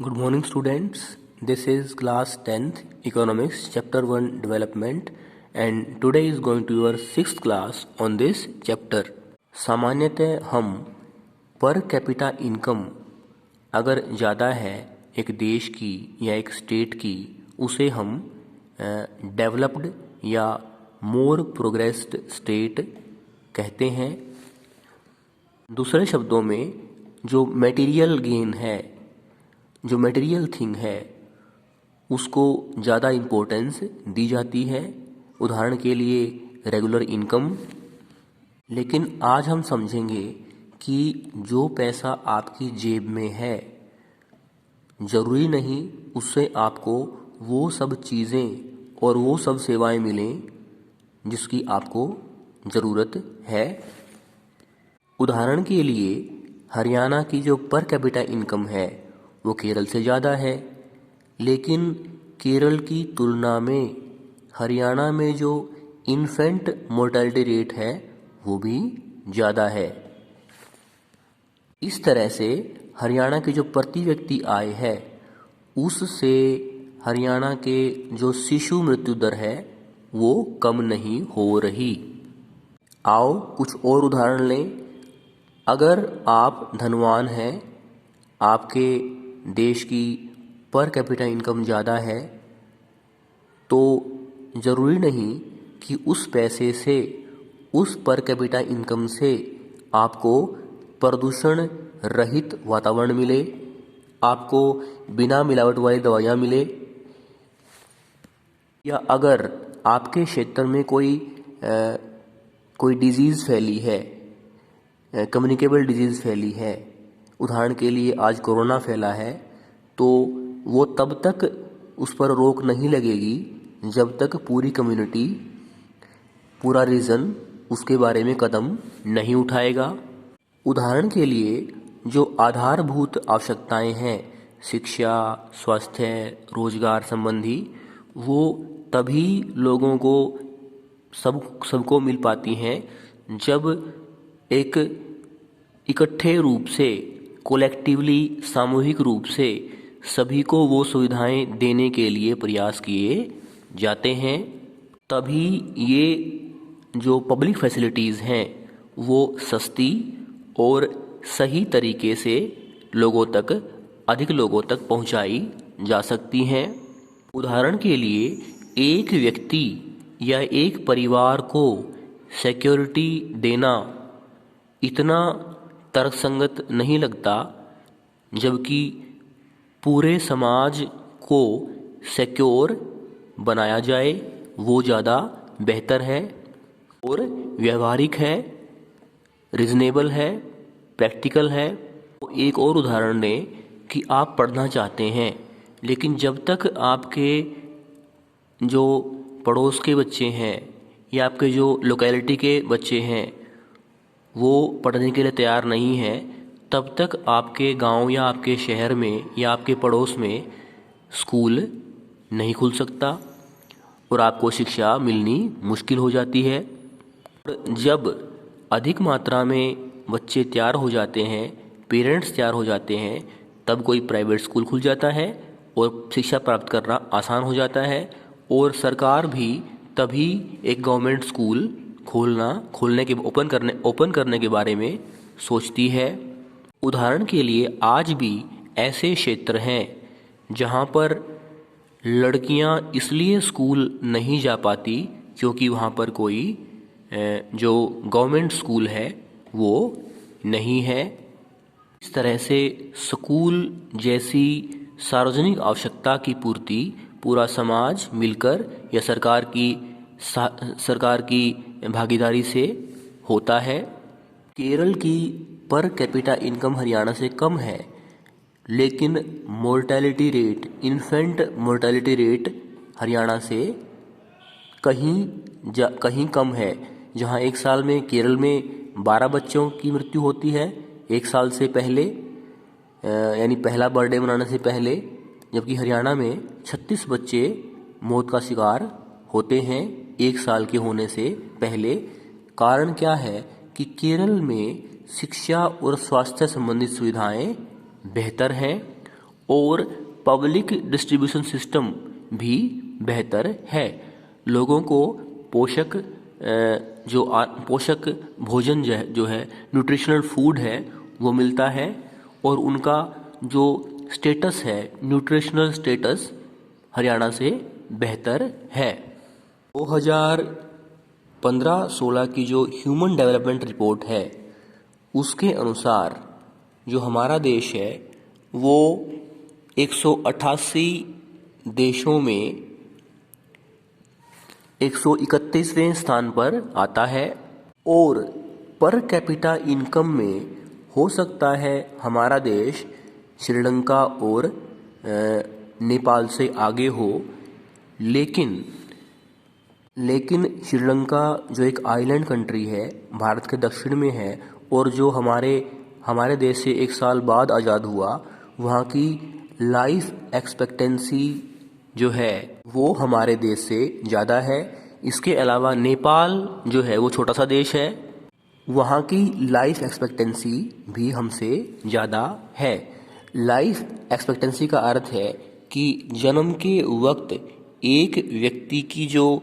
Good morning, students. This is class 10th Economics Chapter 1 Development, and today is going to your 6th class on this chapter. सामान्यतः हम per capita income अगर ज़्यादा है एक देश की या एक स्टेट की, उसे हम डेवलप्ड या मोर प्रोग्रेस्ड स्टेट कहते हैं। दूसरे शब्दों में जो मटेरियल गेन है, जो मटेरियल थिंग है, उसको ज़्यादा इम्पोर्टेंस दी जाती है। उदाहरण के लिए रेगुलर इनकम। लेकिन आज हम समझेंगे कि जो पैसा आपकी जेब में है, ज़रूरी नहीं उससे आपको वो सब चीज़ें और वो सब सेवाएं मिलें जिसकी आपको ज़रूरत है। उदाहरण के लिए हरियाणा की जो पर कैपिटा इनकम है वो केरल से ज़्यादा है, लेकिन केरल की तुलना में हरियाणा में जो इन्फेंट मोर्टेलिटी रेट है वो भी ज़्यादा है। इस तरह से हरियाणा की जो प्रति व्यक्ति आय है उससे हरियाणा के जो शिशु मृत्यु दर है वो कम नहीं हो रही। आओ कुछ और उदाहरण लें। अगर आप धनवान हैं, आपके देश की पर कैपिटा इनकम ज़्यादा है, तो ज़रूरी नहीं कि उस पैसे से, उस पर कैपिटा इनकम से आपको प्रदूषण रहित वातावरण मिले, आपको बिना मिलावट वाली दवाइयाँ मिले, या अगर आपके क्षेत्र में कोई डिजीज़ फैली है, कम्युनिकेबल डिजीज़ फैली है, उदाहरण के लिए आज कोरोना फैला है, तो वो तब तक उस पर रोक नहीं लगेगी जब तक पूरी कम्युनिटी, पूरा रीजन उसके बारे में कदम नहीं उठाएगा। उदाहरण के लिए जो आधारभूत आवश्यकताएं हैं, शिक्षा, स्वास्थ्य, रोजगार संबंधी, वो तभी लोगों को सबको मिल पाती हैं जब एक इकट्ठे रूप से, कोलेक्टिवली, सामूहिक रूप से सभी को वो सुविधाएं देने के लिए प्रयास किए जाते हैं। तभी ये जो पब्लिक फैसिलिटीज़ हैं वो सस्ती और सही तरीके से अधिक लोगों तक पहुंचाई जा सकती हैं। उदाहरण के लिए एक व्यक्ति या एक परिवार को सिक्योरिटी देना इतना तर्कसंगत नहीं लगता, जबकि पूरे समाज को सिक्योर बनाया जाए वो ज़्यादा बेहतर है और व्यवहारिक है, रीजनेबल है, प्रैक्टिकल है। एक और उदाहरण दें कि आप पढ़ना चाहते हैं, लेकिन जब तक आपके जो पड़ोस के बच्चे हैं या आपके जो लोकेलिटी के बच्चे हैं वो पढ़ने के लिए तैयार नहीं है, तब तक आपके गांव या आपके शहर में या आपके पड़ोस में स्कूल नहीं खुल सकता और आपको शिक्षा मिलनी मुश्किल हो जाती है। जब अधिक मात्रा में बच्चे तैयार हो जाते हैं, पेरेंट्स तैयार हो जाते हैं, तब कोई प्राइवेट स्कूल खुल जाता है और शिक्षा प्राप्त करना आसान हो जाता है, और सरकार भी तभी एक गवर्नमेंट स्कूल ओपन करने के बारे में सोचती है। उदाहरण के लिए आज भी ऐसे क्षेत्र हैं जहां पर लड़कियां इसलिए स्कूल नहीं जा पाती क्योंकि वहां पर कोई जो गवर्नमेंट स्कूल है वो नहीं है। इस तरह से स्कूल जैसी सार्वजनिक आवश्यकता की पूर्ति पूरा समाज मिलकर या सरकार की भागीदारी से होता है। केरल की पर कैपिटा इनकम हरियाणा से कम है, लेकिन इन्फेंट मोर्टेलिटी रेट हरियाणा से कहीं कम है। जहां एक साल में केरल में 12 बच्चों की मृत्यु होती है एक साल से पहले, यानी पहला बर्थडे मनाने से पहले, जबकि हरियाणा में 36 बच्चे मौत का शिकार होते हैं एक साल के होने से पहले। कारण क्या है कि केरल में शिक्षा और स्वास्थ्य संबंधित सुविधाएं बेहतर हैं और पब्लिक डिस्ट्रीब्यूशन सिस्टम भी बेहतर है। लोगों को पोषक पोषक भोजन जो है न्यूट्रिशनल फूड है वो मिलता है और उनका जो स्टेटस है न्यूट्रिशनल स्टेटस हरियाणा से बेहतर है। 2015-16 की जो ह्यूमन डेवलपमेंट रिपोर्ट है उसके अनुसार जो हमारा देश है वो 188 देशों में 131वें स्थान पर आता है और पर कैपिटा इनकम में हो सकता है हमारा देश श्रीलंका और नेपाल से आगे हो, लेकिन श्रीलंका जो एक आइलैंड कंट्री है भारत के दक्षिण में है और जो हमारे देश से 1 साल बाद आज़ाद हुआ, वहाँ की लाइफ एक्सपेक्टेंसी जो है वो हमारे देश से ज़्यादा है। इसके अलावा नेपाल जो है वो छोटा सा देश है, वहाँ की लाइफ एक्सपेक्टेंसी भी हमसे ज़्यादा है। लाइफ एक्सपेक्टेंसी का अर्थ है कि जन्म के वक्त एक व्यक्ति की जो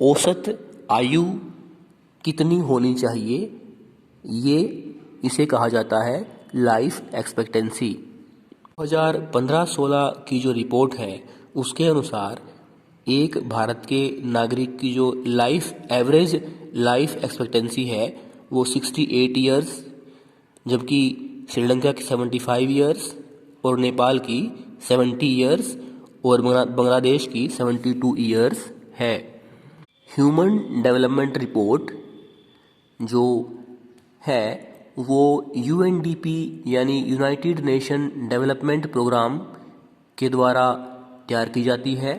औसत आयु कितनी होनी चाहिए, इसे कहा जाता है लाइफ एक्सपेक्टेंसी। 2015-16 की जो रिपोर्ट है उसके अनुसार एक भारत के नागरिक की जो एवरेज लाइफ एक्सपेक्टेंसी है वो 68 ईयर्स, जबकि श्रीलंका की 75 ईयर्स और नेपाल की 70 ईयर्स और बांग्लादेश की 72 ईयर्स है। ह्यूमन डेवलपमेंट रिपोर्ट जो है वो UNDP यानी यूनाइटेड नेशन डेवलपमेंट प्रोग्राम के द्वारा तैयार की जाती है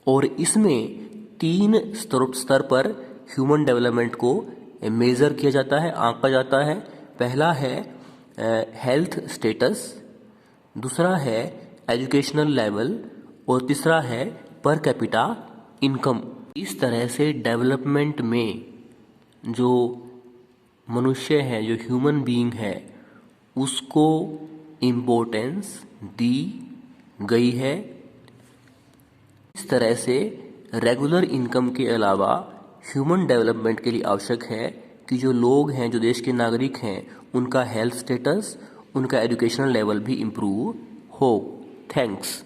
और इसमें 3 स्तर पर ह्यूमन डेवलपमेंट को मेज़र किया जाता है, आंका जाता है। पहला है हेल्थ स्टेटस, दूसरा है एजुकेशनल लेवल और तीसरा है पर कैपिटा इनकम। इस तरह से डेवलपमेंट में जो मनुष्य है, जो ह्यूमन बीइंग है, उसको इम्पोर्टेंस दी गई है। इस तरह से रेगुलर इनकम के अलावा ह्यूमन डेवलपमेंट के लिए आवश्यक है कि जो लोग हैं, जो देश के नागरिक हैं, उनका हेल्थ स्टेटस, उनका एजुकेशनल लेवल भी इम्प्रूव हो। थैंक्स।